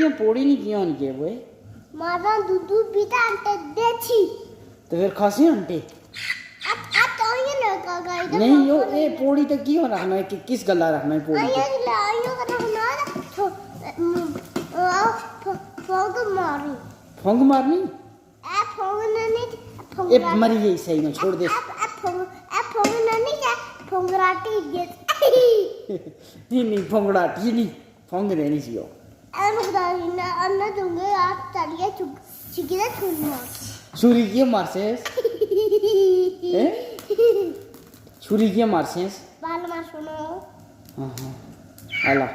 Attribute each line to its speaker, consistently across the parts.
Speaker 1: क्यों पोड़ी नहीं क्यों नहीं किए वो
Speaker 2: मारा दूध पीता अंटे देची
Speaker 1: तो फिर खासी अंटे
Speaker 2: आ तो ये लगा गई
Speaker 1: नहीं यो ये पोड़ी तो क्यों रखना है कि किस गला रखना है पोड़ी
Speaker 2: आयो करना तो फोग मारी
Speaker 1: फोंग मारनी
Speaker 2: ए फोग नहीं
Speaker 1: ये मरी गई सही में छोड़ दे
Speaker 2: फोग नहीं क्या फोगराटी ये
Speaker 1: नहीं फोंगड़ाटी नहीं फोंग रहनी चाहिए
Speaker 2: ना अन्ना दूंगे आप चलिए चिकिले छुड़ना
Speaker 1: छुरी क्यों मारसेस छुरी क्यों मारसेस
Speaker 2: बाल मार सुनो
Speaker 1: हाँ अला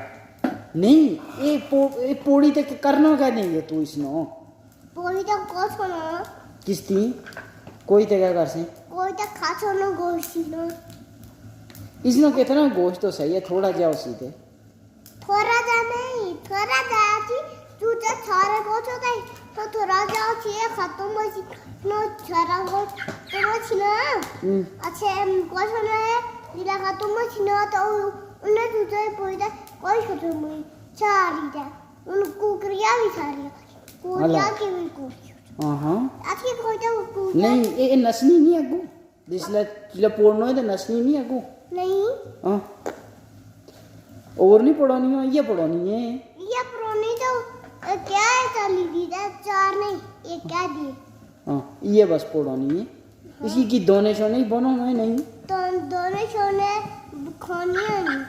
Speaker 1: नहीं ये पोड़ी तक करना क्या नहीं तू इसनो
Speaker 2: पोड़ी तो को सुनो
Speaker 1: किसती कोई तो क्या कर से
Speaker 2: कोई तो खा सुनो गोश्ती नो
Speaker 1: इसनो कितना गोश्त तो सही है थोड़ा जाओ सीधे
Speaker 2: थोड़ा जा नहीं थोड़ा जाती तू तो सारे गोश्त होता है तो थोड़ा जाओ चाहिए खत्म हो नो सारा गोश्त तो वो छिना अच्छा गोश्त होना है जिला खत्म हो छिना तो उन्हें तुझे पूछा कोई खत्म हुई सारी जा उनको क्रिया भी सारी कोरिया की भी कुछ
Speaker 1: हाँ
Speaker 2: अच्छी कोई तो
Speaker 1: नहीं ये नसनी नहीं आगू जिसला पोड़ना है तो नसनी नहीं आगू
Speaker 2: नहीं
Speaker 1: हाँ और नहीं पढ़ानी है ये पढ़ानी है
Speaker 2: ये पुरानी तो क्या है चली दी चार नहीं ये क्या दिए
Speaker 1: हाँ ये बस पढ़ानी है इसी की दोने शोने बनो मैं नहीं
Speaker 2: तो दोनों सोने खानी है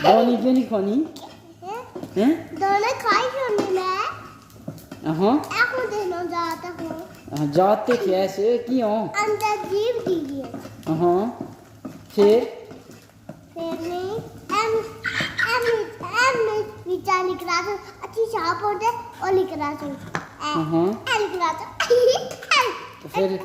Speaker 1: दोनी क्यों नहीं खानी हैं
Speaker 2: दोनों खाई सोने में
Speaker 1: हाँ
Speaker 2: आपको देना जाता हूँ
Speaker 1: जाते कैसे क्यों
Speaker 2: अंदर जीव दीजिए
Speaker 1: हाँ फिर
Speaker 2: नहीं एम विचार लिख रहा था अच्छी छाप होते और लिख रहा था
Speaker 1: हाँ
Speaker 2: लिख रहा था
Speaker 1: तो फिर